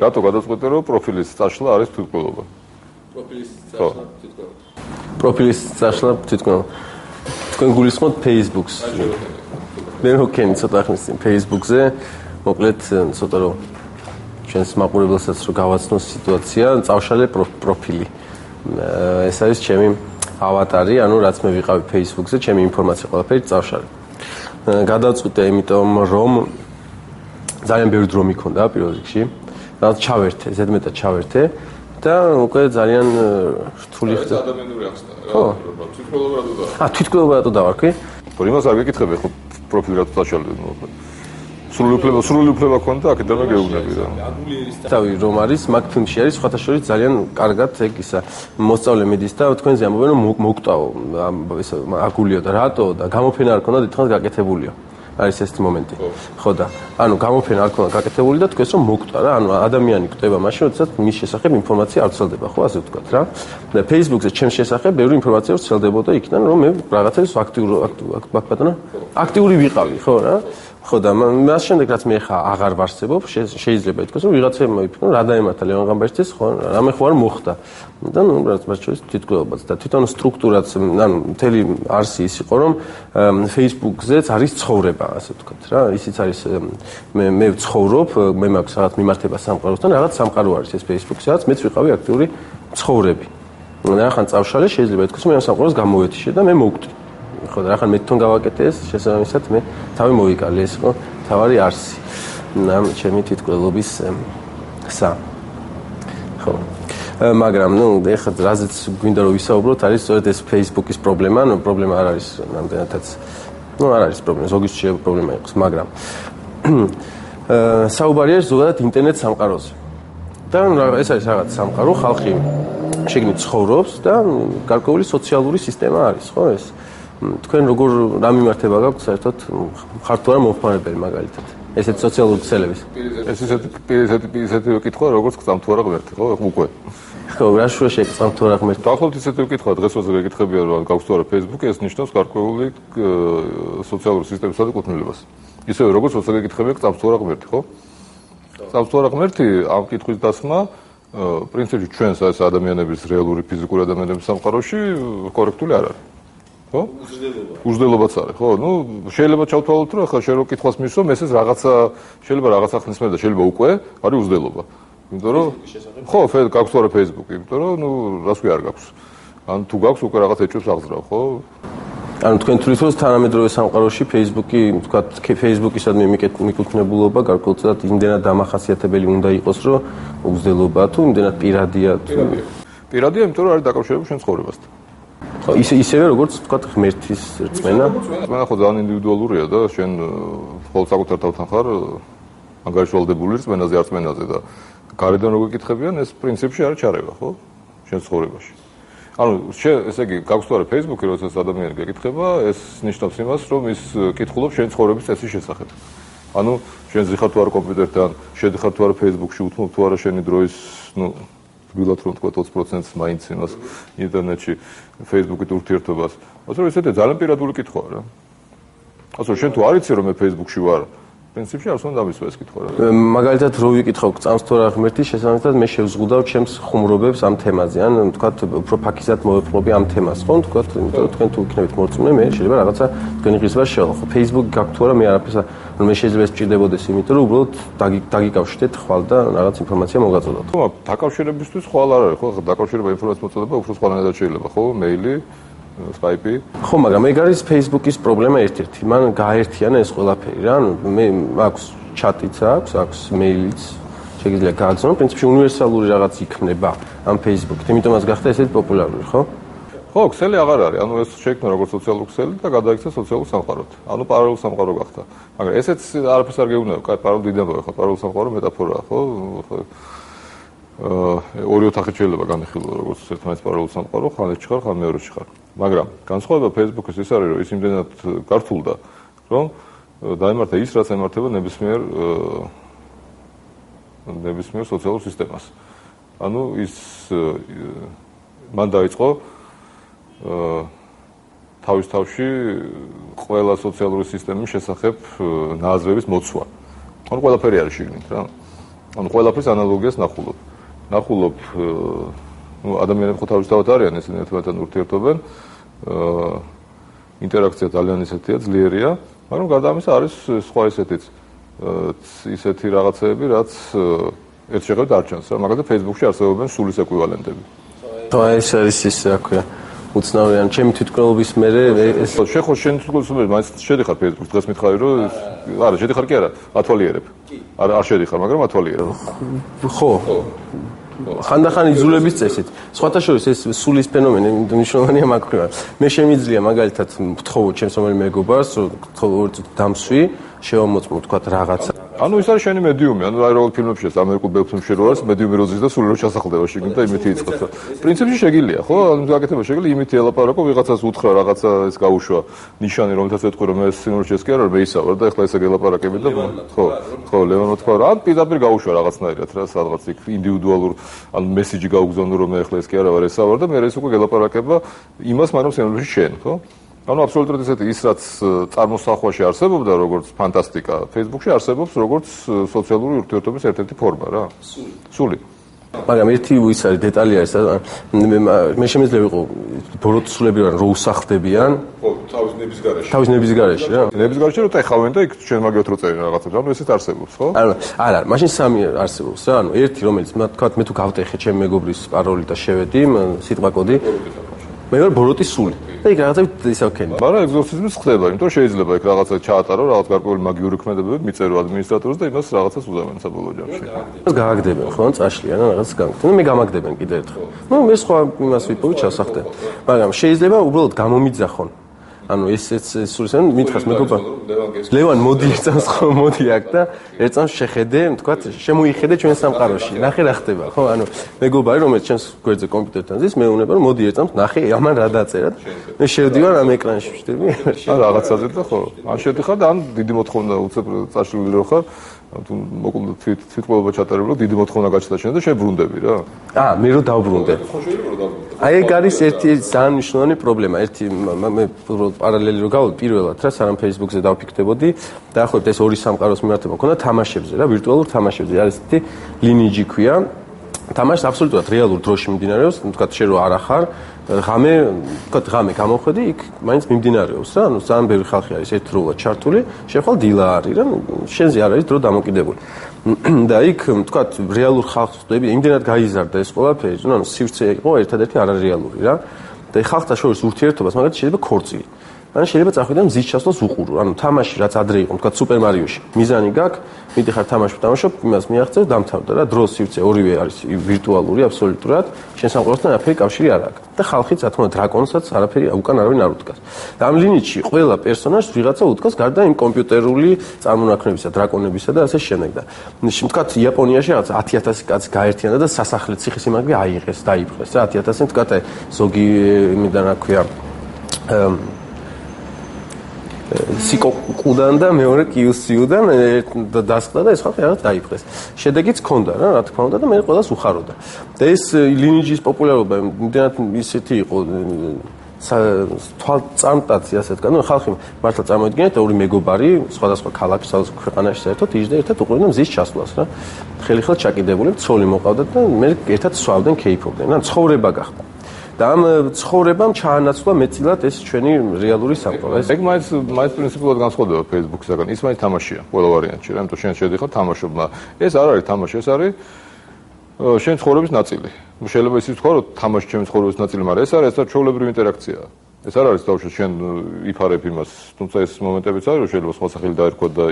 რატო გადაწყვეტე რომ პროფილის წაშლა არის თვითმკვლელობა? პროფილის წაშლა თვითმკვლელობა. თქვენ გულისხმობთ Facebook-ს. მე როქენი ცოტა ხნის წინ Facebook-ზე მოკლედ ცოტა რომ ჩვენს მაყურებელსაც რომ გავაცნოს სიტუაცია, წავშალე პროფილი. ეს არის ჩემი ავატარი, ანუ რაც მე ვიყავი Facebook-ზე, ჩემი ინფორმაცია ყველაფერი წავშალე. გადავწყვიტე იმიტომ რომ ძალიან ბევრი დრო მიქონდა პირველ რიგში. რაც ჩავერთე, ზედმეტად ჩავერთე და უკვე ძალიან რთული ხდა. ადამიანური ახსნა რა, თვითმკვლელობა რატო დავა? თვითმკვლელობა რატო დავარქვი? იმას არ გეკითხები ხო პროფილი რატო წაშალე? სრული უფლება ქონდა აქედანვე გეუბნები რა. თავი რომ არის, მაგ ფილმში არის სხვათა შორის ძალიან კარგად ეგ ისა მოსწავლე მიდის და თქვენზე ამბობენ რომ მოკვტაო, ისა აგულიო და რატო და გამოფენა არ ქონდა დიდხანს გაკეთებულიო. არის ეს მომენტი. ხო და ანუ გამოფენა არ ქონდა გაკეთებული და თქვენს რომ მოკვტა რა, ანუ ადამიანი კვდება მაშინ, როდესაც მის შესახებ ინფორმაცია არ ვრცელდება, ხო, ასე ვთქვათ რა. და Facebook-ზე ჩემს შესახებ ბევრი ინფორმაცია ვრცელდებოდა იქიდან, რომ მე რაღაცას აქტიური ვიყავი, ხო რა. ხო და მას შემდეგ რაც მე ხა აღარ ვარსებობ, შეიძლება ითქვას რომ ვიღაცა მოიფიქრო რა დაემართა ლევან გამბეშტის, ხო, რამე ხო არ მოხდა. და ნუ რაც მას შორის თვითმკვლელობაც და თვითონ სტრუქტურაც, ანუ მთელი არსი ის იყო რომ Facebook-ზეც არის ცხოვრება, ასე ვთქვათ რა. ისიც არის მე ვცხოვრობ, მე მაქვს რაღაც მიმართება სამყაროსთან, რაღაც სამყარო არის ეს Facebook-ი, სადაც მეც ვიყავი აქტიური ცხოვრები. და ახლა წავშალე შეიძლება ითქვას მე ამ სამყაროს გამოვეთიშე და მე მოვკვდი. ხო და ახლა მე თვითონ გავაკეთე ეს შესაბამისად მე თავი მოვიკალე ეს ხო თავარი არსი ამ ჩემი თვითმკვლელობის ხსა ხო მაგრამ ნუ ეხლა რაზეც გვინდა რომ ვისაუბროთ არის სწორედ ეს Facebook-ის პრობლემა, ნუ პრობლემა არ არის ნამდვილადაც ნუ არ არის პრობლემა, ზოგის შეიძლება პრობლემა იყოს, მაგრამ საუბარია ზოგადად ინტერნეტ სამყაროზე. და ეს არის რაღაც სამყარო, ხალხი შეგნით ცხოვრობს და გარკვეული სოციალური სისტემა არის, ხო ეს? თქვენ როგორ რა მიმართება გაქვთ საერთოდ ხართ თუ არა მომხმარებელი მაგალითად ესეთ სოციალური ქსელების ეს ისეთი კითხვა როგორც გწამთ თუ არა ღმერთი ხო უკვე ხო რა შუაში გწამთ თუ არა ღმერთი დაახლოებით ისეთი კითხვა დღესვე გეკითხებიან რომ გაქვთ თუ არა Facebook ეს ნიშნავს გარკვეული სოციალური სისტემის აკუთვნილებას ისევე როგორც როცა გეკითხებიან გწამთ თუ არა ღმერთი ხო გწამთ თუ არა ღმერთი ამ კითხვის დასმა პრინციპში ჩვენს ეს ადამიანების რეალური ფიზიკური ადამიანების სამყაროში კორექტული არ არის ხო? უზრდელობაც არის, ხო? ნუ შეიძლება ჩავთვალოთ, რომ ახლა შენ რო კითხვას მისვამ, ეს რაღაცა შეიძლება რაღაცა ხნის მერე და შეიძლება უკვე არის უზრდელობა. იმიტომ რომ ხო, გაქვს თუ არა Facebook-ი, იმიტომ რომ ნუ რას კი არ გაქვს. ან თუ გაქვს უკვე რაღაც ეჭვებს აღძრავ, ხო? ანუ თქვენ თვითონ თანამედროვე სამყაროში Facebook-ი, თქვათ, Facebook-ისადმი მიკუთვნებულობა გარკვეულწილად იმდენად დამახასიათებელი უნდა იყოს, რომ უზრდელობა თუ იმდენად პირადია თუ პირადია, იმიტომ რომ არის დაკავშირებული შენ ცხოვრებასთან. ხო, ისევე როგორც თქვათ ღმერთის რწმენა. რწმენა ხო ძალიან ინდივიდუალურია და შენ ხოლმე საკუთარ თავთან ხარ ანგარიშვალდებული რწმენაზე არ რწმენაზე და გარედან როგორ გეკითხებიან, ეს პრინციპში არის ჩარევა, ხო? შენ ცხოვრებაში. ანუ ესე იგი, გაქვს თუ არა Facebook-ი, როდესაც ადამიანი გეკითხება, ეს ნიშნავს იმას, რომ ის კითხულობს შენ ცხოვრების წესის შესახებ. ანუ შენ ზიხარ თუ არა კომპიუტერთან, შედიხარ თუ არა Facebook-ში, უთმობ თუ არა შენი დროის, ნუ გვილად რომ თქვა 20%-ს მაინც იმას ინტერნეტში Facebook-ით ურთიერთობას. ასე რომ ესეთი ძალიან პირადული კითხვაა რა. ასე რომ შენ თუ არ იცი რომ მე Facebook-ში ვარ, პრინციპში არც უნდა დამისვა ეს კითხვა რა. მაგალითად რო ვიკითხავ წამს თუ რა ღმერთი, შესაბამისად მე შევზღუდავ ჩემს ხუმრობებს ამ თემაზე. ან თქვათ უფრო ფაქიზად მოვეპყრობი ამ თემას, ხო? თქვათ, იმიტომ რომ თქვენ თუ იქნებით მორწმუნე, მე შეიძლება რაღაცა თქვენი ღირსება შევალ. ხო, Facebook გაქვთ თუ არა, მე არაფერს რომ მე შეიძლება ეს მჭირდებოდეს, იმიტომ რომ უბრალოდ დაგიკავშირდეთ ხვალ და რაღაც ინფორმაცია მოგაწოდოთ. ხო, დაკავშირებისთვის ხვალ არ არის, ხო? დაკავშირება ინფორმაციის მოწოდება უფრო სხვანაირად შეიძლება, ხო? მეილი Skype-ი. ხო, მაგრამ ეგ არის Facebook-ის პრობლემა ერთ-ერთი. მან გააერთიანა ეს ყველაფერი რა. ანუ მე აქვს ჩატიც აქვს მეილიც. შეიძლება გააგზავნო, პრინციპში უნივერსალური რაღაც იქნება ამ Facebook-ით. იმიტომაც გახდა ესეთი პოპულარული, ხო? ხო, ქსელი აღარ არის. ანუ ეს შეიქმნა როგორც სოციალური ქსელი და გადაიქცა სოციალურ სამყაროდ. ანუ პარალელურ სამყარო გახდა. მაგრამ ესეც არაფერს არ გეუბნება. კაი, პარალელურ დინამიკა ხო, პარალელურ სამყარო მეტაფორაა, ხო? ორი ოთახი შეიძლება განიხილო როგორც ერთმანეთს პარალელურ სამყარო, ხან ერთში ხარ, ხან მეორეში ხარ. მაგრამ განსხვავება Facebook-ის ის არის, რომ ის იმდენად გართულდა, რომ დაემართა ის, რაც ემართება ნებისმიერ სოციალურ სისტემას. ანუ ის მან დაიწყო თავის თავში ყველა სოციალური სისტემის შესახებ ნაზრების მოცვა. ანუ ყველაფერი არის შიგნით რა. ანუ ყველაფრის ანალოგიას ნახულობ ადამიანები ხო თავისთავად არიან ესენი ერთმანეთთან ურთიერთობენ ინტერაქცია ძალიან ისეთია ძლიერია მაგრამ გარდა ამისა არის სხვა ისეთი რაღაცეები რაც ერთ შეხედვით არ ჩანს რა მაგალითად Facebook-ში არსებობენ სულის ეკვივალენტები ეს არის ის რა ქვია უცნაური ან ჩემი თვითმკვლელობის მერე ეს შეხო შენ თვითმკვლელობის მაინც შედიხარ Facebook-ში დღეს მითხარი რომ არა შედიხარ კი არა ათვალიერებ არ შედიხარ მაგრამ ათვალიერებ ხო ხანდახან იზოლების წესით. სხვათა შორის ეს სულის ფენომენი მნიშვნელოვანია მაგრივად. მე შემიძლია მაგალითად ვთხოვო ჩემს რომელი მეგობარს, რომ დამსვი, შევამოწმო თქვა რაღაცა. ანუ ის არის შენი მედიუმი, ანუ აი როგორ ფილმებში ეს ამერიკულ ბელ ფილმში რო არის მედიუმი როდის და სული რო ჩასახლდება შეგნით და იმითი იწყებს. პრინციპში შეგიძლია, ხო? ანუ გაკეთება შეგიძლია იმითი ელაპარაკო, ვიღაცას უთხრა რაღაცა ეს გაუშვა ნიშანი, რომელთაც ეთქვი რომ ეს სინურში ეს კი არა, მე ისავარ და ეხლა ესე გელაპარაკები და ხო, ლევანო თქვა რა, ან პირდაპირ გაუშვა რაღაცნაირად რა, სადღაც იქ ინდივიდუალურ ანუ მესიჯი გაუგზავნო რომ მე ეხლა ეს კი არა ვარ ესავარ და მე ეს უკვე გელაპარაკება იმას მაგრამ სინურში შენ, ხო? ანუ აბსოლუტურად ესეთი ის რაც წარმოსახვაში არსებობდა როგორც ფანტასტიკა Facebook-ში არსებობს როგორც სოციალური ურთიერთობის ერთ-ერთი ფორმა რა. სული. მაგრამ ერთი ის არის დეტალი არის მე შემიძლია ვიყო ბოროტ სულები რო უსახდებიან ხო თავის ნების გარეშე თავის ნების გარეშე რა ნების გარეშე რო ტეხავენ და იქ ჩვენ მაგათ რო წერენ რაღაცებს ანუ ესეც არსებობს ხო არა მაშინ სამი არსებობს რა ანუ ერთი რომელიც თქვა მე თუ გავტეხე ჩემ მეგობრის პაროლი და შევედი სიტყვა კოდი მე ვარ ბოროტის სული და იქ რაღაცა ისე ვქენი. მაგრამ ეგზორციზმიც ხდება, იმიტომ რომ შეიძლება იქ რაღაცა ჩაატარო, რაღაც გარკვეული მაგიური ქმედებები მიწერო ადმინისტრატორს და იმას რაღაცას უზავენ საბოლოო ჯამში. ეს გააგდებენ ხო, წაშლიან რაღაცას გამგდებენ. მე გამაგდებენ კიდე ერთხელ. ნუ მე სხვა იმას ვიპოვე ჩასახდენ. მაგრამ შეიძლება უბრალოდ გამომიძახონ. ანუ ესეც სულს ან მითხას მეგობა ლევან მოდი ერთწამს ხო მოდი აქ და ერთწამს შეხედე თქვა შემოიხედე ჩვენ სამყაროში ნახე რა ხდება ხო ანუ მეგობარი რომელიც ჩემს გვერდზე კომპიუტერთან ზის მე უნება რომ მოდი ერთწამს ნახე ამან რა დაწერა მე შევდივარ ამ ეკრანში ვშტები ან რაღაცაზე და ხო ან შედიხარ და ან დიდი მოთხოვნა უცებ წაშლილი რო ხარ თუ მოკლედ თვითმკვლელობა ჩატარებულო დიდი მოთხოვნა გაჩნდა შენ და შებრუნდები რა მე რო დავბრუნდე აი ეგ არის ერთი ძალიან მნიშვნელოვანი პრობლემა ერთი მე პარალელი რო გავუდი პირველად რა სანამ Facebook-ზე დავფიქრდებოდი დაახლოებით ეს ორი სამყაროს მიმართება მქონდა თამაშებზე რა ვირტუალურ თამაშებზე არის ერთი ლინიჯი ქვია თამაში აბსოლუტურად რეალურ დროში მიმდინარეობს თქვა შენ რო არ ახარ ღამე თქვა ღამე გამოხედი იქ მაინც მიმდინარეობს რა ანუ ძალიან ბევრი ხალხი არის ერთდროულად ჩართული შეხვალ დილა არის რა შენზე არ არის დრო დამოკიდებული და იქ თქვა რეალურ ხალხს ხვდები იმდენად გაიზარდა ეს ყველაფერი ანუ სივრცე იყო ერთადერთი არარეალური რა და ხალხთა შორის ურთიერთობას მაგალითად შეიძლება ქორწილი ან შეიძლება წახვიდე მზის ჩასვლას უყურო. ანუ თამაში რაც ადრე იყო, თქვა სუპერ მარიოში. მიზანი გაქვს, მიდიხარ თამაში ვთამაშობ, იმას მიაღწევ, დამთავრდა რა. დრო სივრცე ორივე არის ვირტუალური აბსოლუტურად. შენ სამყაროსთან არაფერი კავშირი არ აქვს. და ხალხიც რა თქმა უნდა დრაკონსაც არაფერი უკან არავინ არ უთქავს. და ამ ლინიჩი ყველა პერსონაჟს ვიღაცა უთქავს გარდა იმ კომპიუტერული წარმონაქმნებისა, დრაკონებისა და ასე შემდეგ და თქვა იაპონიაში რაღაც 10000 კაცი გაერთიანდა და სასახლე ციხისიმაგრე აიღეს, დაიპყრეს რა 10000-ი თქვა ზოგი იმიდან რა ქვია სიკოკუდან და მეორე კიუსიუდან დასხდა და ეს ხალხი რაღაც დაიპყრეს. შედეგიც ჰქონდა რა, რა თქმა უნდა და მე ყველას უხაროდა. და ეს ლინიჯის პოპულარობა იმდენად ისეთი იყო თვალწამტაცი ასე თქვა, ნუ ხალხი მართლა წარმოიდგინეთ ორი მეგობარი სხვადასხვა ქალაქში, სხვადასხვა ქვეყანაში საერთოდ იჯდა ერთად უყურებდნენ მზის ჩასვლას რა. ხელი-ხელ ჩაკიდებული ცოლი მოყავდათ და მე ერთად სვავდნენ, კეიფობდნენ. რა ცხოვრება გახდა. და ამ ცხოვრებამ ჩაანაცვლა მეტწილად ეს ჩვენი რეალური სამყარო. ეგ მაინც პრინციპულად განსხვავდება Facebook-ისგან. ის მაინც თამაშია ყველა ვარიანტში, რა, იმიტომ შენ შედიხარ თამაშობ, მაგრამ ეს არ არის თამაში, ეს არის შენ ცხოვრების ნაწილი. შეიძლება ისიც თქვა, რომ თამაში ჩემი ცხოვრების ნაწილი, მაგრამ ეს არის ჩვეულებრივი ინტერაქცია. ეს არ არის თავშე შენ იფარებ იმას, თუმცა ეს მომენტებიც არის, რომ შეიძლება სხვა სახელი დაერქვა და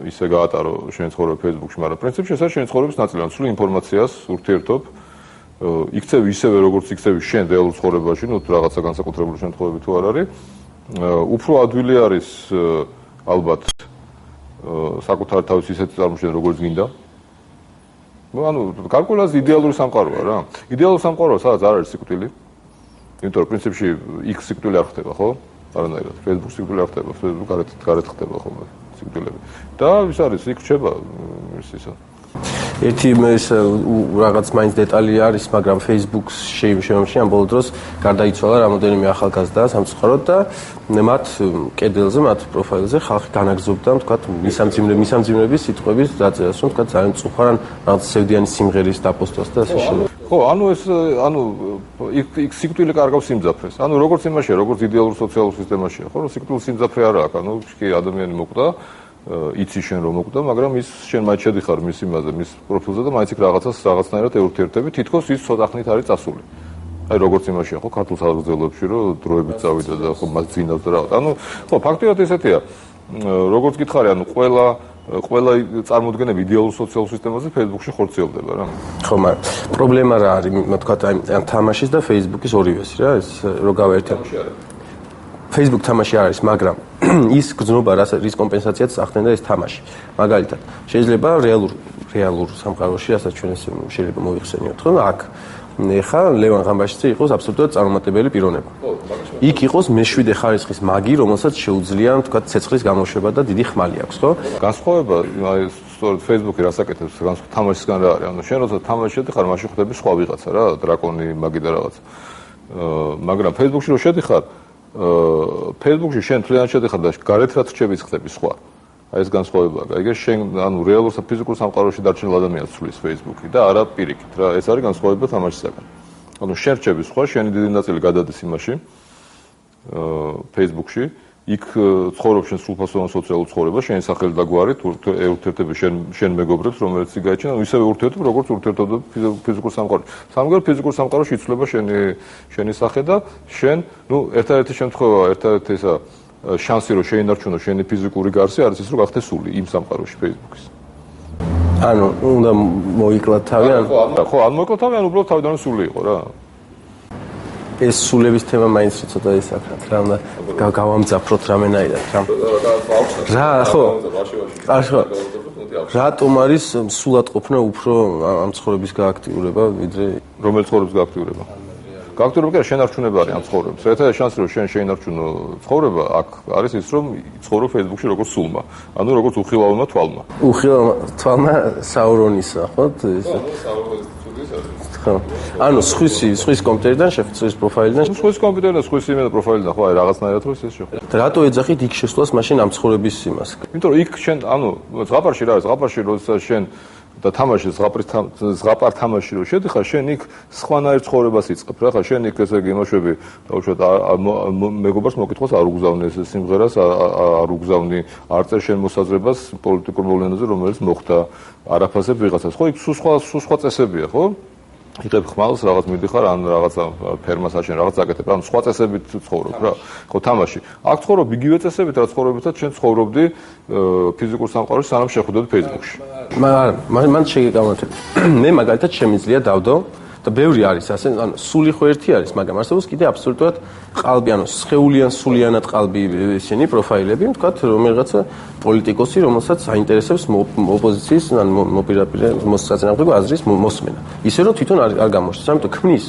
ისე გაატარო შენ ცხოვრება Facebook-ში, მაგრამ პრინციპში ეს არის შენ ცხოვრების ნაწილი, ან სულ ინფორმაციას ურთიერთობ იქცევი ისევე როგორც იქცევი შენ რეალურ ცხოვრებაში, ნუ რაღაცა განსაკუთრებული შემთხვევები თუ არ არის, უფრო ადვილი არის ალბათ საკუთარ თავს ისეთი წარმოშენ როგორც გინდა. ანუ გარკვეულწილად იდეალური სამყაროა რა. იდეალური სამყაროა, სადაც არ არის სიკვდილი. იმიტომ რომ პრინციპში იქ სიკვდილი არ ხდება, ხო? არანაირად. Facebook სიკვდილი არ ხდება, Facebook გარეთ ხდება ხოლმე სიკვდილები. და ის არის იქ რჩება ის ისა ერთი ეს რაღაც მაინც დეტალი არის, მაგრამ Facebook-ში შემომჩნია ამ ბოლო დროს გარდაიცვალა რამოდენიმე ახალგაზრდა სამწუხაროდ და მათ კედელზე, მათ პროფაილზე ხალხი განაგზობდა, თქვათ, მისამძიმრების სიტყვების დაწერას, რომ თქვათ ძალიან მწუხარ ან რაღაც სევდიანი სიმღერის დაპოსტვას და ასე შემდეგ. ხო, იქ სიკვდილი კარგავს სიმძაფრეს. როგორც იმაშია, როგორც იდეალურ სოციალურ სისტემაშია, ხო, რომ სიკვდილის სიმძაფრე არ აქვს. კი ადამიანი მოკვდა, იცი შენ რომ მოკვდა, მაგრამ ის შენ მაინც შედიხარ მის იმაზე, მის პროფილზე და მაინც იქ რაღაცნაირად ეურთიერთები, თითქოს ის ცოტა ხნით არის წასული. აი როგორც იმაშია, ხო, ქართულ საზოგადოებებში, რომ დროებით წავიდა და ხო მას ძინავს და რაღაც. ხო, ფაქტობრივად ესეთია. როგორც გითხარი, ყველა წარმოდგენები იდეალურ სოციალურ სისტემაზე Facebook-ში ხორციელდება რა. ხო, მაგრამ პრობლემა რა არის, თქვათ, აი თამაშის და Facebook-ის ორივეს რა, ეს რო გავაერთიანო. Facebook თამაში არის, მაგრამ ის გზნობა რის კომპენსაციაც ახდენდა ეს თამაში. მაგალითად, შეიძლება რეალურ სამყაროში, რასაც ჩვენ ეს შეიძლება მოიხსენიოთ, ხო? აქ ეხა ლევან ღამბაშიძე იყოს აბსოლუტურად წარუმატებელი პიროვნება. იქ იყოს მე-7 ხარისხის მაგი, რომელსაც შეუძლია, თქვა, ცეცხლის გამოშვება და დიდი ხმალი აქვს, ხო? განსხვავება, აი, სწორედ Facebook-ი რას აკეთებს, თამაშისგან რა არის? შენ როცა თამაში შედიხარ, მაშინ ხვდები სხვა ვიღაცა რა, დრაკონი, მაგი და რაღაც. მაგრამ Facebook-ში რო შედიხარ, Facebook-ში შენ თლიანად შედიხარ და გარეთ რაც რჩების ხდები სხვა. აი ეს განსხვავებაა. აი ეს შენ რეალურ საფიზიკურ სამყაროში დარჩენილ ადამიანს ცვლის Facebook-ი და არა პირიქით რა. ეს არის განსხვავება თამაშისაგან. შენ რჩები სხვა, შენი დიდი ნაწილი გადადის იმაში Facebook-ში, იქ ცხოვრობს შენ სრულფასოვან სოციალურ ცხოვრებას, შენი სახელი და გვარი, ურთიერთები შენ მეგობრებს, რომელიც იგაიჩენ, ისევე ურთიერთობ, როგორც ურთიერთობ ფიზიკურ სამყაროში. სამგერ ფიზიკურ სამყაროში იცვლება შენი სახე და შენ, ერთადერთი შემთხვევა, ერთადერთი ესა შანსი რომ შეინარჩუნო შენი ფიზიკური გარსი არის ის რომ გახდე სული იმ სამყაროში Facebook-ის. უნდა მოიკლათ თავი ან ხო, მოიკლათ თავი ან უბრალოდ თავიდან სული იყო რა. ეს სულების თემა მაინც ცოტა ის აქ რა უნდა გავამძაფროთ რამენაირად რა. რა ხო. რატომ არის სულადყოფნა უფრო ამ ცხოვრების გააქტიურება ვიდრე რომელ ცხოვრების გააქტიურება? გააქტიურება კი შენარჩუნება არის ამ ცხოვრების. ერთადერთი შანსი რომ შენ შეინარჩუნო ცხოვრება აქ არის ის რომ ცხოვრო Facebook-ში როგორც სულმა, როგორც უხილავმა თვალმა. უხილავმა თვალმა საურონისა, ხო? სხვის კომპიუტერიდან შეხვდით პროფაილიდან? სხვის კომპიუტერიდან, სხვის იმენა პროფაილიდან, ხო, აი რაღაცნაირად რო ეს შეხვდით. რატო ეძახით იქ შესვლას მაშინ ამ ცხოვრების იმას? იმიტომ რომ იქ შენ, ზღაპარში რა არის, ზღაპარში როდესაც შენ და თამაში ზღაპარ თამაში რო შედიხარ, შენ იქ სხვანაირ ცხოვრებას იწყებ რა, ხა შენ იქ ესე იგი იმაშვები, დაუშვათ მეგობრს მოკითხოს არ უგზავნე ეს სიმღერას, არ უგზავნი, არ წერ შენ მოსაზრებას პოლიტიკურ მოვლენაზე, რომელიც მოხდა, არ აფასებ ვიღაცას. ხო, იქ სულ სხვა წესებია, ხო? იღებ ხმალს, რაღაც მიდიხარ, ან რაღაცა ფერმას აშენ, რაღაც აკეთებ, ან სხვა წესებით ცხოვრობ რა. ხო, თამაში. აქ ცხოვრობ იგივე წესებით, რა ცხოვრობითაც შენ ცხოვრობდი ფიზიკურ სამყაროში, სანამ შეხვდები Facebook-ში. მან შეგეკავანთებ. მე მაგალითად შემიძლია დავდო და ბევრი არის ასე, სული ხო ერთი არის, მაგრამ არსებობს კიდე აბსოლუტურად ყალბი, სხეულიან სულიანად ყალბი ისინი პროფაილები, თქვათ, რომელიღაცა პოლიტიკოსი, რომელსაც აინტერესებს ოპოზიციის ან მოპირდაპირე მოსაწინააღმდეგო აზრის მოსმენა. ისე რომ თვითონ არ გამოჩნდეს, ამიტომ ქმნის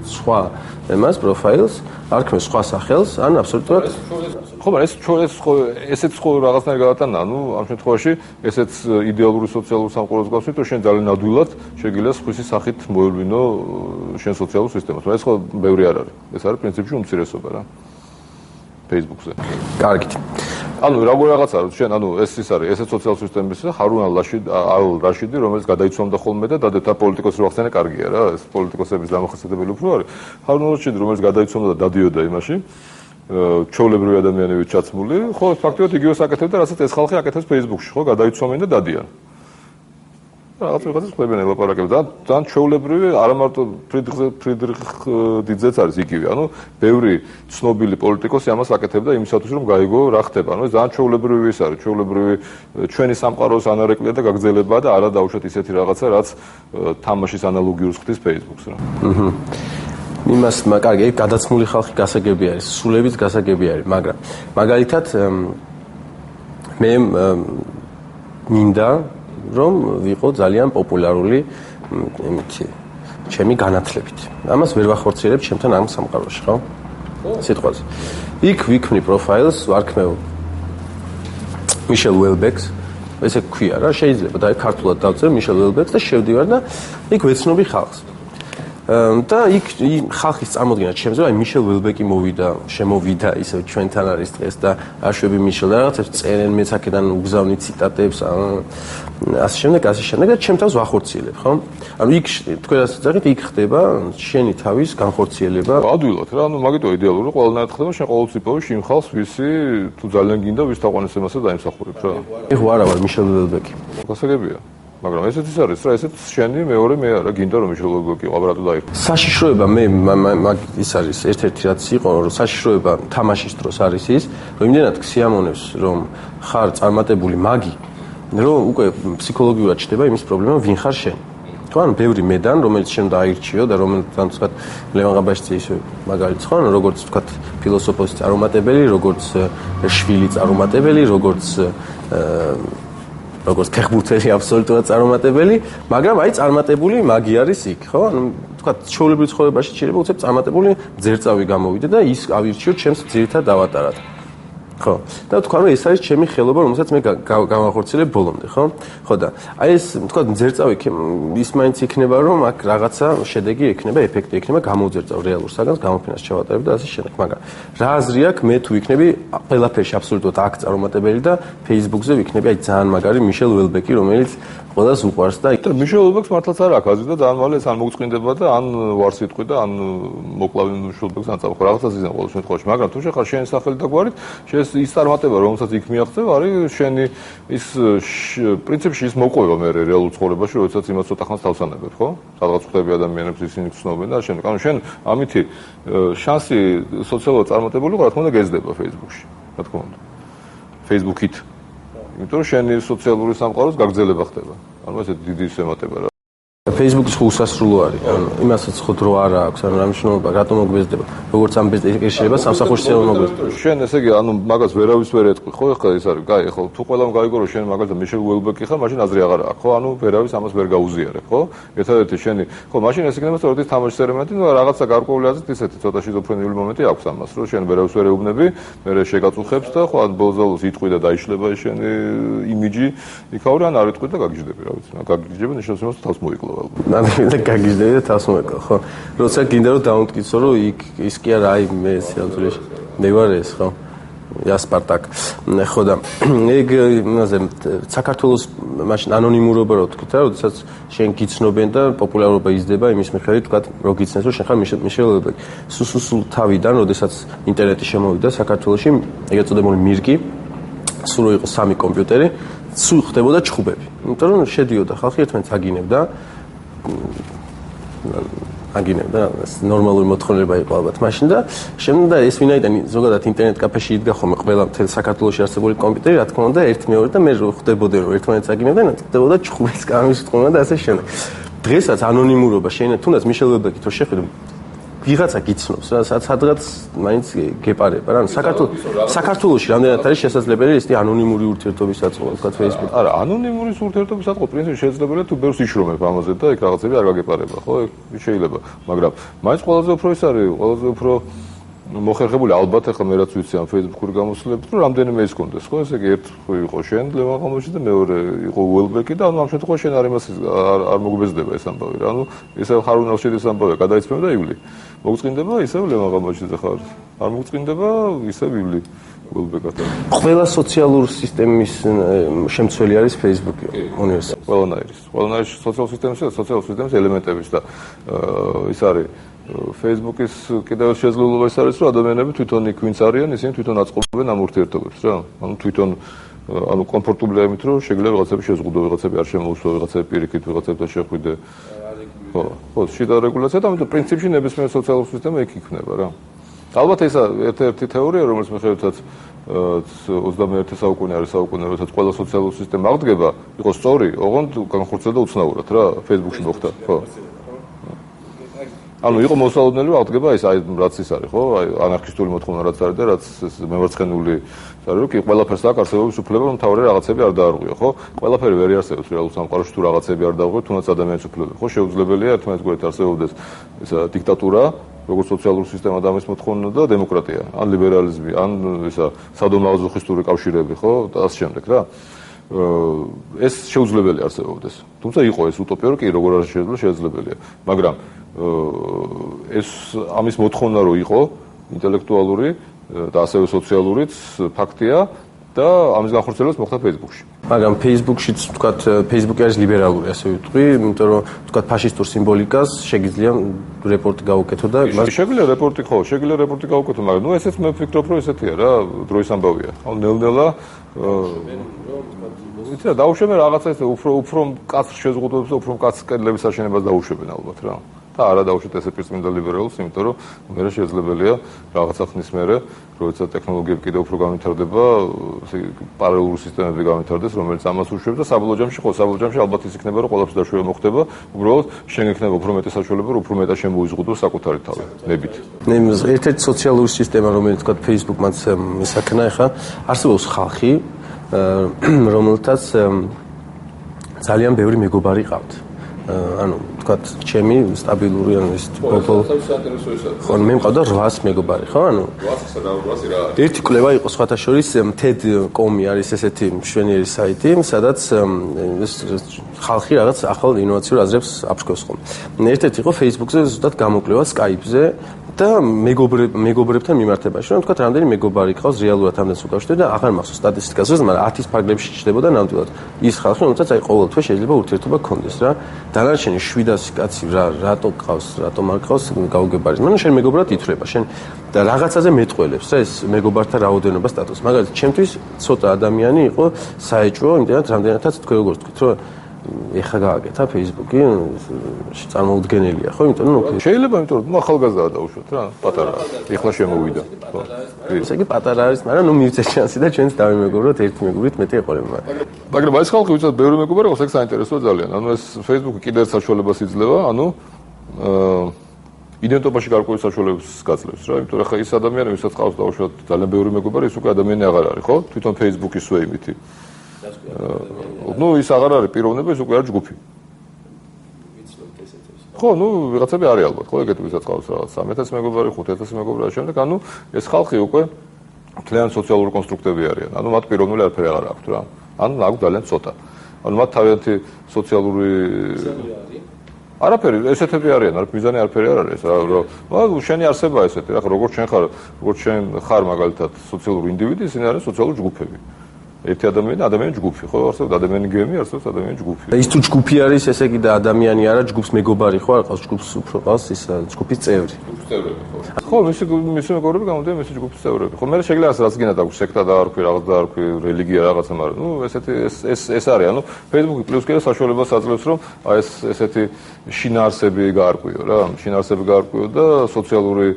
სხვა ემას პროფაილს, არ ქმნის სხვა სახელს, ან აბსოლუტურად ხო, მაგრამ ესეც ხო რაღაცნაირად გადატანა, ამ შემთხვევაში ესეც იდეალური სოციალური სამყაროს გასვით, რომ შენ ძალიან ადვილად შეგიძლია სხვისი სახით მოელვინო შენ სოციალურ სისტემას. ეს ხო ბევრი არ არის. ეს არის პრინციპში უმცირესობა რა. Facebook-ზე. კარგით. როგორ რაღაცა რომ შენ ეს ის არის, ესეც სოციალურ სისტემის ჰარუნ ალ-რაშიდი, რომელიც გადაიცვამდა ხოლმე და დადეთა პოლიტიკოსი რო ახსენე კარგია რა, ეს პოლიტიკოსების დამახასიათებელი უფრო არის. ჰარუნ ალ-რაშიდი, რომელიც გადაიცვამდა და დადიოდა იმაში ჩოვლებრივი ადამიანები ჩაცმული, ხო, ფაქტობრივად იგივეს აკეთებდა, რასაც ეს ხალხი აკეთებს Facebook-ში, ხო, გადაიცვამენ და დადიან. რაღაც ვიღაცას ხლებიან ელაპარაკებს და ძალიან ჩოვლებრივი, არა მარტო ფრიდრიხ დიდზეც არის იგივე, ბევრი ცნობილი პოლიტიკოსი ამას აკეთებდა იმისათვის, რომ გაიგო რა ხდება, ეს ძალიან ჩოვლებრივი ის არის, ჩოვლებრივი ჩვენი სამყაროს ანარეკლია და გაგრძელებაა და არა დაუშვათ ისეთი რაღაცა, რაც თამაშის ანალოგიურს ხდის Facebook-ს რა. იმას კარგი, გადაცმული ხალხი გასაგები არის, სულებიც გასაგები არის, მაგრამ მაგალითად მე მინდა რომ ვიყო ძალიან პოპულარული ჩემი განათლებით. ამას ვერ ვახორციელებ ჩემთან ამ სამყაროში, ხო? სიტყვაზე. იქ ვიქმნი პროფაილს, ვარქმევ მიშელ უელბეკს, ესე ქვია რა, შეიძლება და ქართულად დავწერე მიშელ ველბეკს და შევდივარ და იქ ვეცნობი ხალხს. და იქ ხალხის წარმოდგენა ჩემზე, აი მიშელ ველბეკი შემოვიდა ისე ჩვენთან არის დღეს და აშვები მიშელ და რაღაცებს წერენ მეც აქედან უგზავნი ციტატებს ასე შემდეგ და ჩემ თავს ვახორციელებ, ხო? ანუ იქ თქვენ ასე წაღით იქ ხდება შენი თავის განხორციელება. ადვილად რა, ანუ მაგიტო იდეალური ყველანაირად ხდება შენ ყოველთვის იპოვე შინ ხალხს ვისი თუ ძალიან გინდა ვის თაყვანისმცემასე დაიმსახურებს რა. ეხლა არა ვარ მიშელ ველბეკი. გასაგებია. მაგრამ ესეც ის არის რა, ესეც შენი მეორე მე არა, გინდა რომ მიშელ ველბეკი ყაბრატო დაიხო. საშიშროება მე ის არის ერთ-ერთი რაც იყო, რომ საშიშროება თამაშის დროს არის ის, რომ იმდენად ქსიამონებს, რომ ხარ წარმატებული მაგი, რომ უკვე ფსიქოლოგიურად ჩდება იმის პრობლემა, ვინ ხარ შენ. ხო, ანუ ბევრი მედან, რომელიც შენ დააირჩიო და რომელიც თქვათ ლევან ღაბაშიძე ისე მაგალითს ხო, როგორც თქვათ ფილოსოფოსი წარუმატებელი, როგორც შვილი წარუმატებელი, როგორც ფეხბურთელი აბსოლუტურად წარუმატებელი, მაგრამ აი წარმატებული მაგი არის იქ, ხო? ანუ თქვათ ჩვეულებრივ ცხოვრებაში შეიძლება უცებ წარმატებული ძერწავი გამოვიდე და ის ავირჩიო ჩემს ძირითად დავატარად. ხო. და თქვა რომ ეს არის ჩემი ხელობა, რომელსაც მე გავახორციელებ ბოლომდე, ხო? ხო და აი ეს თქვა ძერწავი ის მაინც იქნება რომ აქ რაღაცა შედეგი ექნება, ეფექტი ექნება, გამოძერწავ რეალურ საგანს, გამოფენას ჩავატარებ და ასე შემდეგ. მაგრამ რა აზრი აქვს მე თუ იქნები ყველაფერში აბსოლუტურად აქ წარუმატებელი და Facebook-ზე ვიქნები აი ძალიან მაგარი მიშელ ველბეკი, რომელიც ყველას უყვარს და მიშელ ველბეკს მართლაც არ აქვს აზრი და ძალიან მალე ეს ან მოგწყინდება და ან ვარ სიტყვი და ან მოკლავი მიშელ ველბეკს ან წავხო რაღაცას იზამ ყოველ შემთხვევაში, მაგრამ თუ შეხარ შენი სახელი და გვარით ის წარმატება რომელსაც იქ მიაღწევ არის შენი ის პრინციპში ის მოყვება მე რეალურ ცხოვრებაში როდესაც იმას ცოტა ხანს თავსანებებ ხო სადღაც ხვდები ადამიანებს ისინი გცნობენ და შემდეგ ანუ შენ ამითი შანსი სოციალურად წარმატებული რა თქმა უნდა გეზდება Facebook-ში რა თქმა უნდა Facebook-ით იმიტომ რომ შენი სოციალური სამყაროს გაგრძელება ხდება ანუ ესე დიდი შემატება რა Facebook-ის უსასრულო არის. ანუ იმასაც ხო დრო არ აქვს, ანუ რა მნიშვნელობა, რატომ მოგბეზდება? როგორც ამ ბეზდე შეიძლება სამსახურში შეიძლება მოგბეზდება. შენ ესე იგი, ანუ მაგას ვერავის ვერ ეტყვი, ხო, ეხლა ეს არის, კაი, ხო, თუ ყველამ გაიგო რომ შენ მაგალითად მიშელ ველბეკი ხარ, მაშინ აზრი აღარ აქვს, ხო? ანუ ვერავის ამას ვერ გაუზიარებ, ხო? ერთადერთი შენი, ხო, მაშინ ეს იქნება სწორედ ის თამაშის ელემენტი, ნუ რაღაცა გარკვეული აზრით ისეთი ცოტა შიზოფრენიული მომენტი აქვს ამას, რომ შენ ვერავის ვერ ეუბნები, მე შეგაწუხებს და ხო, ან ბოლოს იტყვი და დაიშლება შენი იმიჯი, იქაური ან არ იტყვი და გაგიჟდები, რა ვიცი, გაგიჟდები ნიშნავს იმას თავს მოიკლო. და გაგიჟდები და თავს მოეკლა, ხო? როცა გინდა რომ დავუმტკიცო, რომ ის კი არა, აი მე სიამოვნებაში მე ვარ ეს, ხო? სპარტაკ. ხო და ეგ იმაზე საქართველოს მაშინ ანონიმურობა რო თქვით რა, როდესაც შენ გიცნობენ და პოპულარობა იზრდება იმის მიხედვით, თქვათ, რო გიცნეს, რომ შენ ხარ მიშელ ველბეკი. სულ თავიდან, როდესაც ინტერნეტი შემოვიდა საქართველოში, ეგრეთ წოდებული მირკი, სულ იყო 3 კომპიუტერი, სულ ხდებოდა ჩხუბები. იმიტომ რომ შედიოდა ხალხი ერთმანეთს აგინებდა ნორმალური მოთხოვნილება იყო ალბათ მაშინ და შემდეგ და ეს ვინაიდან ზოგადად ინტერნეტ კაფეში იდგა ხოლმე ყველა მთელ საქართველოში არსებული კომპიუტერი რა თქმა უნდა ერთ მეორე და მე ხვდებოდი რომ ერთმანეთს აგინებდნენ ხდებოდა ჩხუბის კამის თქმა და ასე შემდეგ დღესაც ანონიმურობა შეიძლება თუნდაც მიშელ ველბეკით რო შეხედო ვიღაცა გიცნობს რა სადღაც მაინც გეპარება რა საქართველოში რამდენად არის შესაძლებელი ეს ანონიმური ურთიერთობის საწყო თქვა Facebook არა ანონიმური ურთიერთობის საწყო პრინციპი შესაძლებელია თუ ბევრს იშრომებ ამაზე და ეგ რაღაცები არ გაგეპარება ხო ეგ შეიძლება მაგრამ მაინც ყველაზე უფრო ის არის ყველაზე უფრო მოხერხებული ალბათ ახლა მე რაც ვიცი ამ Facebook-ური გამოსვლებით რომ რამდენიმე ის კონდეს ხო ესე იგი ერთ იყო შენ ლევან ღამოჩი და მეორე იყო ველბეკი და ანუ ამ შემთხვევაში შენ არ იმას არ მოგბეზდება ეს ამბავი რა ანუ ესე ხარ უნდა შედეს ამბავი გადაიცმევ და ივლი მოგწყინდება ისევ ლევან ღამოჩიზე ხარ არ მოგწყინდება ისევ ივლი ველბეკათან ყველა სოციალური სისტემის შემცველი არის Facebook-ი უნივერსალ ყველანაირი სოციალური სისტემის ელემენტების და ის არის Facebook-ის კიდევ შესაძლებლობა ის არის, რომ ადამიანები თვითონ იქ ვინც არიან, ისინი თვითონ აწყობენ ამ ურთიერთობებს, რა. ანუ თვითონ ანუ კომფორტულია იმით, რომ შეიძლება ვიღაცები შეზღუდო, ვიღაცები არ შემოუსვა, ვიღაცები პირიქით, ვიღაცებთან შეხვიდე. ხო, შიდა რეგულაცია და ამიტომ პრინციპში ნებისმიერ სოციალურ სისტემა იქ იქნება, რა. ალბათ ეს ერთ-ერთი თეორია, რომელიც მიხედვითაც 21 საუკუნე არის საუკუნე, როდესაც ყველა სოციალური სისტემა აღდგება, იყო სწორი, ოღონდ განხორციელდა უცნაურად, რა, Facebook-ში მოხდა, ხო. ანუ იყო მოსალოდნელი აღდგება ეს აი რაც ის არის ხო აი ანარქისტული მოთხოვნა რაც არის და რაც მემარცხენული არის რომ კი ყველაფერს აქვს არსებობის უფლება რომ თავი რაღაცები არ დაარღვიო ხო ყველაფერი ვერ არსებობს რეალურ სამყაროში თუ რაღაცები არ დაარღვიო თუნდაც ადამიანის უფლებები ხო შეუძლებელია ერთმანეთს გვერდით არსებობდეს ისა დიქტატურა როგორც სოციალური სისტემა და ამის მოთხოვნა და დემოკრატია ან ლიბერალიზმი ან ისა სადომაოზოხისტური კავშირები ხო და ასე შემდეგ რა ეს შეუძლებელი არსებობდეს. თუმცა იყო ეს უტოპია, კი როგორ არ შესაძლებელია, მაგრამ ეს ამის მოთხოვნა რო იყო ინტელექტუალური და ასევე სოციალურიც ფაქტია და ამის განხორციელებას მოხდა Facebook-ში. მაგრამ Facebook-შიც ვთქვათ, Facebook-ი არის ლიბერალური, ასე ვიტყვი, იმიტომ რომ ვთქვათ ფაშისტურ სიმბოლიკას შეგიძლია რეპორტი გაუკეთო და შეგვიძლია რეპორტი ხო, შეგვიძლია რეპორტი გაუკეთო, მაგრამ ნუ ესეც მე ვფიქრობ, რომ ესეთია რა, დროის ამბავია. ანუ ნელ-ნელა იცი რა, დაუშვებენ რაღაცა ეს უფრო მკაცრ შეზღუდვებს და უფრო მკაცრ კედლების აშენებას დაუშვებენ ალბათ რა. და არა დაუშვათ ესე პირწმინდა ლიბერალს, იმიტომ რომ მე შეძლებელია რაღაცა ხნის მერე, როცა ტექნოლოგიები კიდევ უფრო განვითარდება, პარალელური სისტემები განვითარდეს, რომელიც ამას უშვებს და საბოლოო ჯამში ალბათ ის იქნება, რომ ყველაფერს დაშვება მოხდება, უბრალოდ შენ გექნება უფრო მეტი საშუალება, რომ უფრო მეტად შემოიზღუდოს საკუთარი თავი, ნებით. ერთ-ერთი სოციალური სისტემა, რომელიც თქვა Facebook-მაც მისაქნა, ხა არსებობს ხალხი, რომელთაც ძალიან ბევრი მეგობარი ყავთ. ანუ ვთქვათ, ჩემი სტაბილური ანუ ის ბოლო ხო მე მყავდა 800 მეგობარი, ხო? ანუ 800 რა. ერთი კვლევა იყო სხვათა შორის TED.com-ი არის ესეთი მშვენიერი საიტი, სადაც ხალხი რაღაც ახალ ინოვაციურ აზრებს აფრქვევს ხოლმე. ერთ-ერთი იყო Facebook-ზე ზუსტად გამოკვლევა Skype-ზე და მეგობრებთან მიმართებაში, რომ თქვა რამდენი მეგობარი ყავს რეალურად ამდენს უკავშირდება და აღარ მახსოვს სტატისტიკას, მაგრამ 10-ის ფარგლებში ჩნდებოდა ნამდვილად. ის ხალხი, რომელსაც აი ყოველ თვე შეიძლება ურთიერთობა გქონდეს რა. დანარჩენი 700 კაცი რატო ყავს, რატომ არ ყავს გაუგებარი. მაგრამ შენ მეგობრად ითვლება, შენ და რაღაცაზე მეტყველებს რა ეს მეგობართა რაოდენობა სტატუსს. მაგალითად, ჩემთვის ცოტა ადამიანი იყო საეჭვო, იმდენად რამდენადაც თქვენ როგორ თქვით, რომ ეხა გააკეთა Facebook-ი წარმოუდგენელია, ხო? იმიტომ რომ შეიძლება, იმიტომ რომ ახალგაზრდაა დაუშვათ რა, პატარა. ეხლა შემოვიდა. ხო. ესე იგი პატარა არის, მაგრამ ნუ მივცეთ შანსი და ჩვენც დავიმეგობროთ ერთი მეგობრით მეტი ეყოლება. მაგრამ ეს ხალხი ვისაც ბევრი მეგობარი აქვს, ეს საინტერესოა ძალიან. ანუ ეს Facebook-ი კიდევ საშუალებას იძლევა, ანუ იდენტობაში გარკვეული საშუალებებს გაძლევს რა, იმიტომ რომ ხა ის ადამიანი, ვისაც ყავს დაუშვათ ძალიან ბევრი მეგობარი, ის უკვე ადამიანი აღარ არის, ხო? თვითონ Facebook-ის ვეიმითი. ნუ ის აღარ არის პიროვნება, ის უკვე არის ჯგუფი. ხო, ნუ ვიღაცები არის ალბათ, ხო, ეგეთი ვისაც ყავს რაღაც 3000 მეგობარი, 5000 მეგობარი და შემდეგ, ანუ ეს ხალხი უკვე მთლიან სოციალური კონსტრუქტები არიან. ანუ მათ პიროვნული არაფერი აღარ აქვთ რა. ანუ აქვს ძალიან ცოტა. ანუ მათ თავიანთი სოციალური არაფერი, ესეთები არიან, მიზანი არაფერი არ არის რა, რომ შენი არსება ესეთი რა, როგორც შენ ხარ მაგალითად სოციალური ინდივიდი, ისინი არიან სოციალური ჯგუფები. ერთი ადამიანი ჯგუფი, ხო, არსებობს ადამიანი გემი, არსებობს ადამიანი ჯგუფი. და ის თუ ჯგუფი არის, ესე იგი და ადამიანი არა, ჯგუფს მეგობარი ხო არ ყავს, ჯგუფს უფრო ყავს ის ჯგუფის წევრი. წევრები ხო. ხო, მისი მეგობრები გამოდიან მისი ჯგუფის წევრები. ხო, მე შეიძლება რაც გინდა დაგვი სექტა დაარქვი, რაღაც დაარქვი, რელიგია რაღაცა, მაგრამ ნუ ესეთი ეს არის, ანუ Facebook-ი პლუს კიდე საშუალებას აძლევს, რომ აი ესეთი შინაარსები გაარკვიო რა, შინაარსები გაარკვიო და სოციალური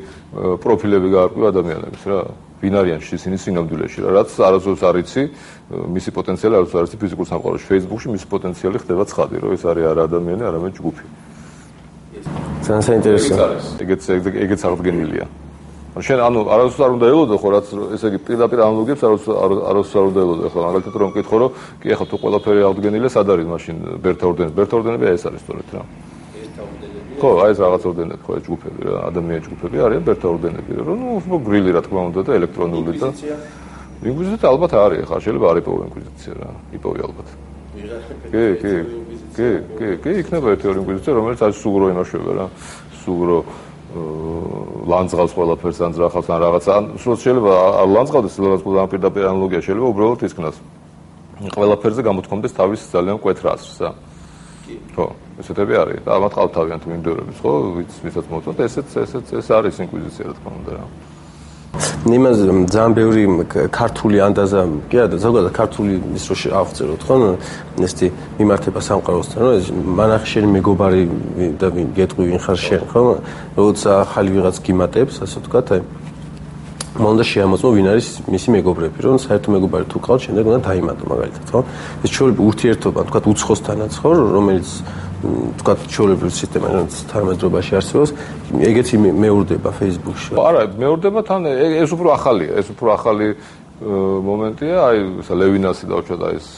პროფილები გაარკვიო ადამიანების რა. ვინ არიან ისინი სინამდვილეში რა, რაც არასდროს არ იცი, მისი პოტენციალი არასდროს არ იცი ფიზიკურ სამყაროში. Facebook-ში მისი პოტენციალი ხდება ცხადი, რომ ეს არის არა ადამიანი, არამედ ჯგუფი. ძალიან საინტერესოა. ეგეც აღდგენილია. შენ ანუ არასდროს არ უნდა ელოდო ხო, რაც ესე იგი პირდაპირ ანალოგიებს არასდროს არ უნდა ელოდო. ხო, მაგალითად რომ მკითხო, რომ კი ახლა თუ ყველაფერი აღდგენილია, სად არის მაშინ ბერთა ორდენები ეს არის სწორედ რა. ხო, აი ეს რაღაც ორდენები ხო, ეს ჯგუფები რა, ადამიანის ჯგუფები არიან ბერთა ორდენები, რომ ნუ გრილი რა თქმა უნდა და ელექტრონული და ინკვიზიცია ალბათ არის, ხა შეიძლება არ იპოვო ინკვიზიცია რა, იპოვი ალბათ. კი, იქნება ერთი ორი ინკვიზიცია, რომელიც არის სუგრო იმაშვება რა, სუგრო ლანძღავს ყველაფერს ან ძრახავს ან რაღაცა, ან სულ შეიძლება არ ლანძღავდეს, ლანძღავს პირდაპირ ანალოგია შეიძლება უბრალოდ ისქნას. ყველაფერზე გამოთქვამდეს თავის ძალიან მკვეთრ აზრს რა. ხო, ესეთები არის და ამათ ყავთ თავიანთი მიმდევრების, ხო, ვისაც მოწონთ, ეს არის ინკვიზიცია, რა თქმა უნდა რა. იმას ძალიან ბევრი ქართული ანდაზა, კი არა, ზოგადად ქართული ის რო აღწეროთ, ხო, ესეთი მიმართება სამყაროსთან, რომ ეს მანახი შენი მეგობარი და გეტყვი ვინ ხარ შენ, ხო, როცა ახალი ვიღაც გიმატებს, ასე ვთქვათ, აი მანდა შეამოწმო ვინ არის მისი მეგობრები, რომ საერთო მეგობარი თუ ყავს, შემდეგ უნდა დაიმატო მაგალითად, ხო? ეს ჩვეულებრივი ურთიერთობა, თქვათ უცხოსთანაც, ხო, რომელიც თქვათ ჩვეულებრივი სისტემა, რომელიც თანამედროვეობაში არსებობს, ეგეთი მეორდება Facebook-ში. არა, მეორდება თან ეს უფრო ახალი მომენტია, აი ლევინასი დავუშვათ აი ეს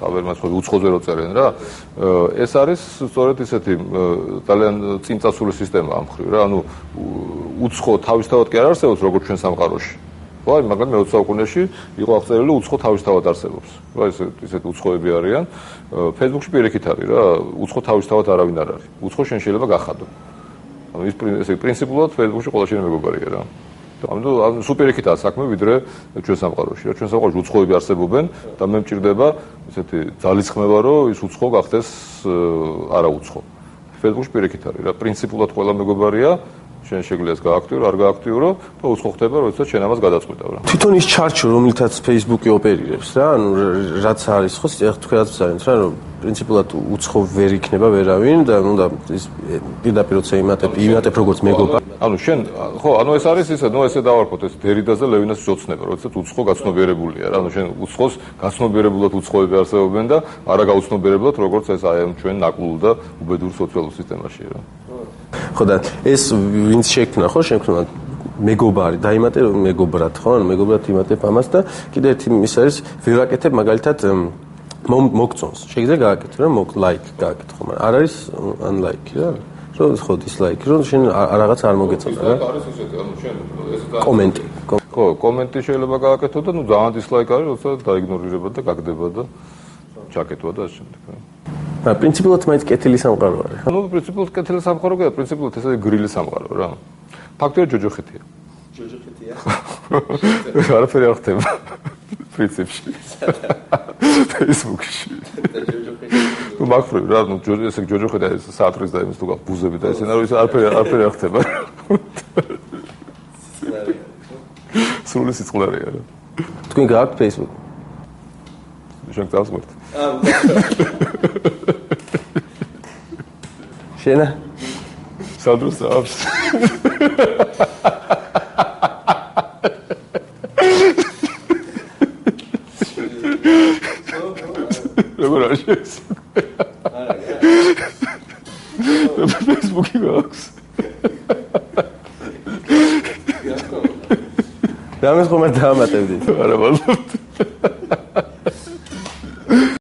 ხავერმაც ხო უცხოზე რო წერენ რა. ეს არის სწორედ ისეთი ძალიან წინწასული სისტემა ამ ხრივ რა. ანუ უცხო თავისთავად კი არ არსებობს როგორც ჩვენ სამყაროში. ხო, მაგრამ მე-20 საუკუნეში იყო აღწერილი უცხო თავისთავად არსებობს. რა ესეთ უცხოები არიან. Facebook-ში პირიქით არის რა, უცხო თავისთავად არავინ არ არის. უცხო შენ შეიძლება გახადო. ანუ ეს პრინციპულად Facebook-ში ყველა შენი მეგობარია რა. ანუ სუპერიქითაა საქმე ვიდრე ჩვენ სამყაროში. რა ჩვენ სამყაროში უცხოები არსებობენ და მე მჭირდება ესეთი ძალისხმევა, რომ ის უცხო გახდეს არაუცხო. Facebook-ში პირიქით არის რა, პრინციპულად ყველა მეგობარია. შენ შეგიძლია გააქტივრო, არ გააქტივრო და უცხო ხდება, როდესაც შენ ამას გადაწყვეტავ რა. თვითონ ის ჩარჩო, რომელთაც Facebook-ი ოპერირებს რა, ანუ რაც არის ხო, ეხლა თქვენაც ვცადეთ რა, რომ პრინციპულად უცხო ვერ იქნება ვერავინ და უნდა ის პირდაპირ როცა იმატებ როგორც მეგობარ. ანუ შენ ხო, ანუ ეს არის ისე, ნუ ესე დავარქოთ, ეს დერიდაზე ლევინას ძოცნება, როდესაც უცხო გაცნობიერებულია რა, ანუ შენ უცხოს გაცნობიერებულად უცხოები არსებობენ და არა გაუცნობიერებლად, როგორც ეს აი ამ ჩვენ ნაკლულ და უბედურ სოციალურ სისტემაში რა. ხო და ეს ვინც შექმნა ხო შექმნა მეგობარი დაიმატე მეგობრად ხო ანუ მეგობრად იმატებ ამას და კიდე ერთი ის არის ვერ აკეთებ მაგალითად მოგწონს შეიძლება გააკეთო რა ლაიქ გააკეთო მაგრამ არ არის unlike რა რომ ხო dislike რომ შენ რაღაც არ მოგეწონა რა არის ესეთი ანუ შენ ეს კომენტი ხო კომენტი შეიძლება გააკეთო და ნუ ძალიან dislike არის როცა დაიგნორირება და გაგდება და ჩაკეთვა და ასე შემდეგ რა პრინციპულად მაინც კეთილი სამყარო არის. ნუ პრინციპულად კეთილი სამყარო გია, პრინციპულად ესე გრილი სამყარო რა. ფაქტია ჯოჯოხეთია. ჯოჯოხეთია. არაფერი არ ხდება. პრინციპში. Facebook-ში. ნუ მაგფრები რა, ნუ ესე ჯოჯოხეთია ეს საათრის და იმის თუ გაქვს ბუზები და ესე რა, არაფერი არ ხდება. სრული სიწყლარია რა. თქვენ გააქვთ Facebook? შენ გასმერთ. შენა სადროს აქვს როგორ არის ეს Facebook-ი აქვს რამეს ხომ არ დაამატებდით არა მადლობთ